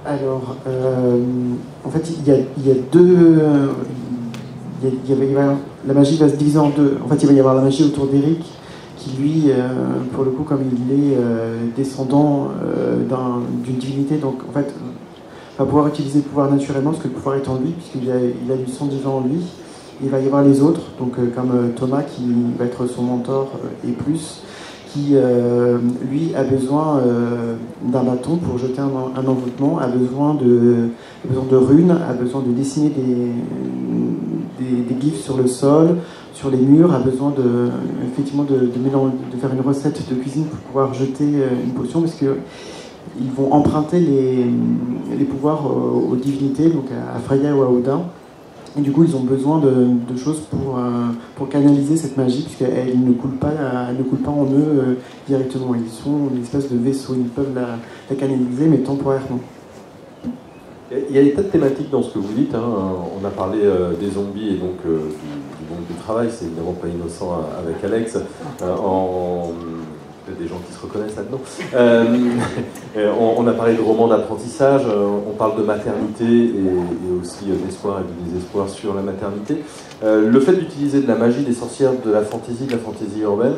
Alors, en fait, il y a deux. La magie va se diviser en deux. En fait, il va y avoir la magie autour d'Eric, qui lui, pour le coup, comme il est descendant d'une divinité, donc en fait, va pouvoir utiliser le pouvoir naturellement, parce que le pouvoir est en lui, puisqu'il a du sang divin en lui. Il va y avoir les autres, donc comme Thomas, qui va être son mentor, et plus, qui, lui, a besoin d'un bâton pour jeter un envoûtement, a besoin de runes, a besoin de dessiner des glyphes sur le sol, sur les murs, a besoin effectivement de faire une recette de cuisine pour pouvoir jeter une potion, parce que ils vont emprunter les pouvoirs aux divinités, donc à Freya ou à Odin. Et du coup, ils ont besoin de choses pour canaliser cette magie, puisqu'elle ne coule pas en eux directement. Ils sont une espèce de vaisseau, ils peuvent la canaliser, mais temporairement. Il y a des tas de thématiques dans ce que vous dites. Hein. On a parlé des zombies et donc du monde du travail. C'est évidemment pas innocent avec Alex. Des gens qui se reconnaissent là-dedans. On a parlé de romans d'apprentissage, on parle de maternité et aussi d'espoir et de désespoir sur la maternité. Le fait d'utiliser de la magie, des sorcières, de la fantaisie urbaine,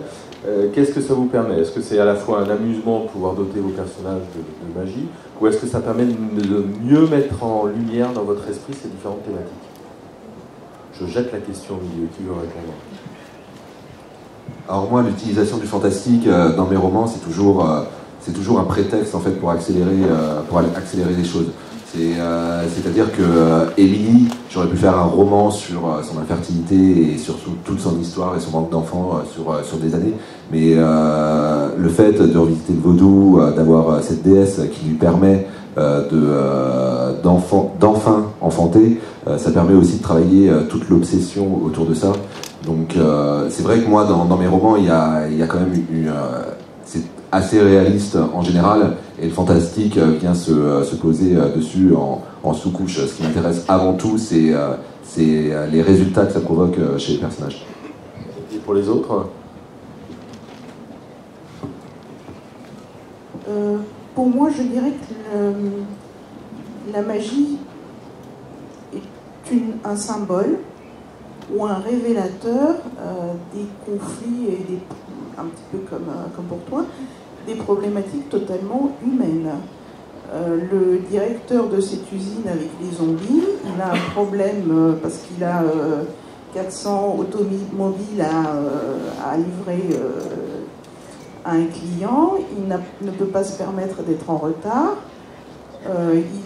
qu'est-ce que ça vous permet? Est-ce que c'est à la fois un amusement de pouvoir doter vos personnages de magie, ou est-ce que ça permet de mieux mettre en lumière dans votre esprit ces différentes thématiques? Je jette la question au milieu, qui veut répondre? Alors moi, l'utilisation du fantastique dans mes romans, c'est toujours un prétexte en fait pour accélérer les choses. C'est-à-dire que Émilie, j'aurais pu faire un roman sur son infertilité et sur toute son histoire et son manque d'enfants sur des années, mais le fait de revisiter le vaudou, d'avoir cette déesse qui lui permet d'enfin enfanter, ça permet aussi de travailler toute l'obsession autour de ça. Donc c'est vrai que moi dans mes romans il y a quand même c'est assez réaliste en général, et le fantastique vient se poser dessus en sous-couche. Ce qui m'intéresse avant tout, c'est les résultats que ça provoque chez les personnages. Et pour les autres? Pour moi, je dirais que la magie est un symbole ou un révélateur des conflits et un petit peu comme pour toi, des problématiques totalement humaines. Le directeur de cette usine avec les zombies, il a un problème parce qu'il a 400 automobiles à livrer à un client, il ne peut pas se permettre d'être en retard.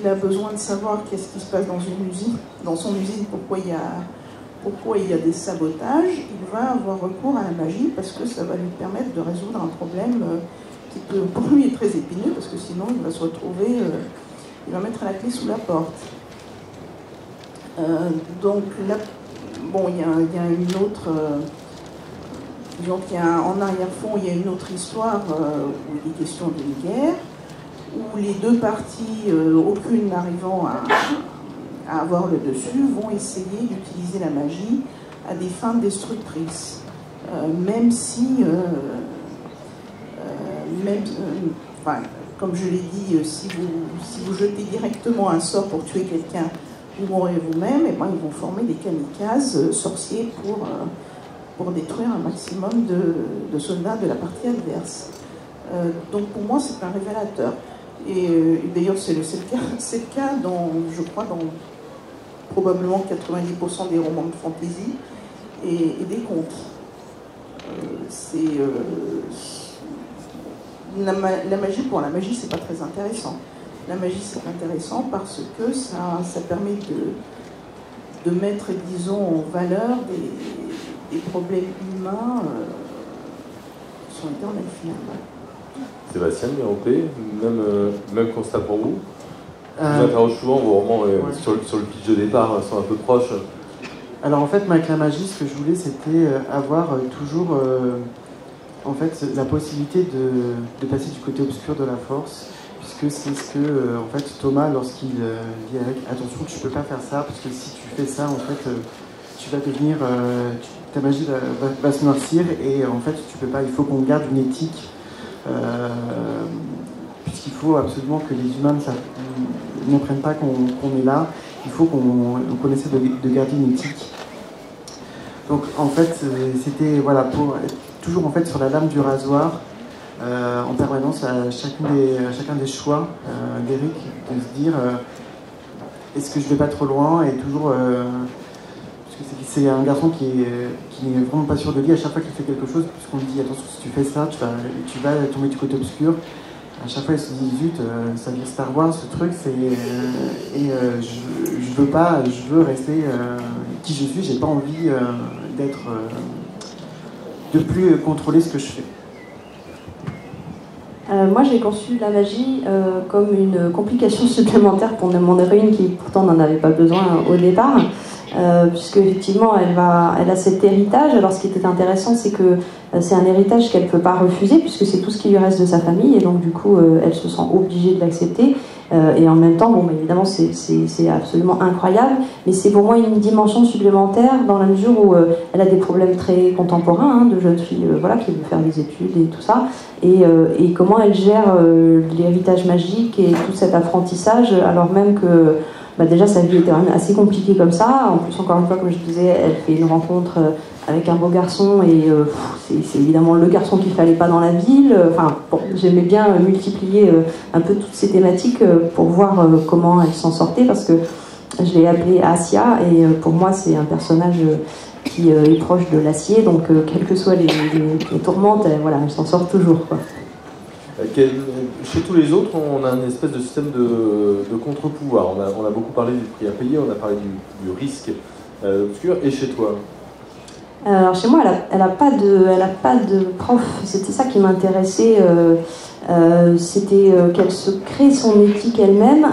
Il a besoin de savoir qu'est-ce qui se passe dans son usine, pourquoi il y a des sabotages. Il va avoir recours à la magie parce que ça va lui permettre de résoudre un problème qui peut, pour lui, est très épineux, parce que sinon il va se retrouver, il va mettre la clé sous la porte. Donc là, bon, il y a une autre, disons qu'il y a en arrière-fond, il y a une autre histoire où il est question d'une guerre, où les deux parties, aucune n'arrivant à avoir le dessus, vont essayer d'utiliser la magie à des fins destructrices. Même si, enfin, comme je l'ai dit, si vous jetez directement un sort pour tuer quelqu'un, vous mourrez vous-même, et ben, ils vont former des kamikazes sorciers pour détruire un maximum de soldats de la partie adverse. Donc pour moi, c'est un révélateur. Et d'ailleurs, c'est le cas dans, je crois, dans probablement 90% des romans de fantasy et des contes. La magie, pour la magie, c'est pas très intéressant. La magie, c'est intéressant parce que ça permet de mettre, disons, en valeur des problèmes humains qui sont éternels finalement. Sébastien, même constat pour vous. Je vous interroge souvent, vos romans sur le pitch de départ sont un peu proches. Alors en fait, avec la magie, ce que je voulais, c'était avoir toujours en fait, la possibilité de passer du côté obscur de la force, puisque c'est ce que en fait, Thomas, lorsqu'il dit avec attention, tu peux pas faire ça, parce que si tu fais ça, en fait, tu vas devenir, ta magie va se noircir, et en fait, tu peux pas, il faut qu'on garde une éthique. Puisqu'il faut absolument que les humains n'apprennent pas qu'on est là. Il faut qu'on essaie de garder une éthique. Donc en fait, c'était voilà, pour être toujours en fait sur la lame du rasoir, en permanence à chacun des choix d'Eric, de se dire est-ce que je vais pas trop loin, et toujours parce que c'est un garçon qui n'est vraiment pas sûr de lui. À chaque fois qu'il fait quelque chose, puisqu'on lui dit attention, si tu fais ça, tu vas tomber du côté obscur. À chaque fois il se dit zut, ça vient Star Wars ce truc, je veux pas, je veux rester qui je suis. J'ai pas envie de plus contrôler ce que je fais. Moi, j'ai conçu la magie comme une complication supplémentaire pour mon héroïne qui pourtant n'en avait pas besoin au départ, puisque effectivement elle a cet héritage. Alors ce qui était intéressant, c'est que c'est un héritage qu'elle ne peut pas refuser, puisque c'est tout ce qui lui reste de sa famille, et donc du coup elle se sent obligée de l'accepter. Et en même temps, bon, évidemment, c'est absolument incroyable, mais c'est pour moi une dimension supplémentaire dans la mesure où elle a des problèmes très contemporains, hein, de jeune fille voilà, qui veut faire des études et tout ça, et comment elle gère l'héritage magique et tout cet apprentissage, alors même que déjà sa vie était quand même assez compliquée comme ça. En plus, encore une fois, comme je disais, elle fait une rencontre avec un beau garçon, et c'est évidemment le garçon qu'il ne fallait pas dans la ville. Enfin, bon, j'aimais bien multiplier un peu toutes ces thématiques pour voir comment elle s'en sortait, parce que je l'ai appelée Assia, et pour moi c'est un personnage qui est proche de l'acier, donc quelles que soient les tourmentes, voilà, elle s'en sort toujours, quoi. Chez tous les autres, on a une espèce de système de contre-pouvoir. On a beaucoup parlé du prix à payer, on a parlé du risque obscur. Et chez toi? Alors chez moi, elle a pas de prof. C'était ça qui m'intéressait. C'était qu'elle se crée son éthique elle-même.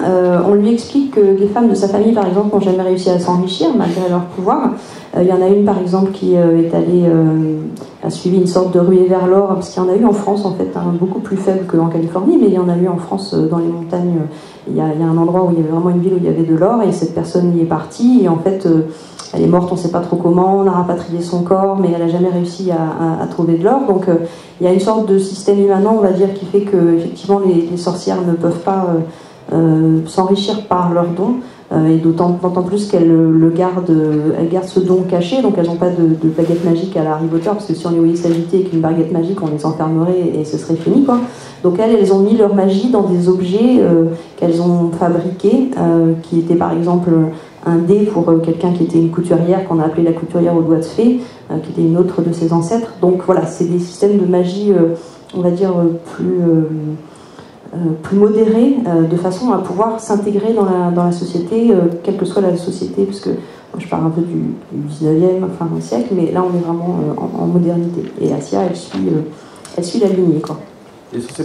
On lui explique que les femmes de sa famille, par exemple, n'ont jamais réussi à s'enrichir malgré leur pouvoir. Il y en a une, par exemple, qui est allée, a suivi une sorte de ruée vers l'or, parce qu'il y en a eu en France, en fait, beaucoup plus faible qu'en Californie, mais il y en a eu en France, dans les montagnes. Il y a un endroit où il y avait vraiment une ville où il y avait de l'or, et cette personne y est partie, et en fait, elle est morte, on ne sait pas trop comment, on a rapatrié son corps, mais elle n'a jamais réussi à trouver de l'or. Donc il y a une sorte de système immanent, on va dire, qui fait que effectivement les sorcières ne peuvent pas s'enrichir par leurs dons, et d'autant plus qu'elles gardent ce don caché, donc elles n'ont pas de baguette magique à la Harry Potter, parce que si on les voyait s'agiter avec une baguette magique, on les enfermerait et ce serait fini, quoi. Donc elles ont mis leur magie dans des objets qu'elles ont fabriqués, qui étaient par exemple un dé pour quelqu'un qui était une couturière, qu'on a appelé la couturière aux doigts de fée, qui était une autre de ses ancêtres. Donc voilà, c'est des systèmes de magie, on va dire, plus modérés, de façon à pouvoir s'intégrer dans la société, quelle que soit la société, puisque moi je parle un peu du 19e, fin du siècle, mais là on est vraiment en modernité. Et Assia, elle suit la lignée, quoi. Et sur ces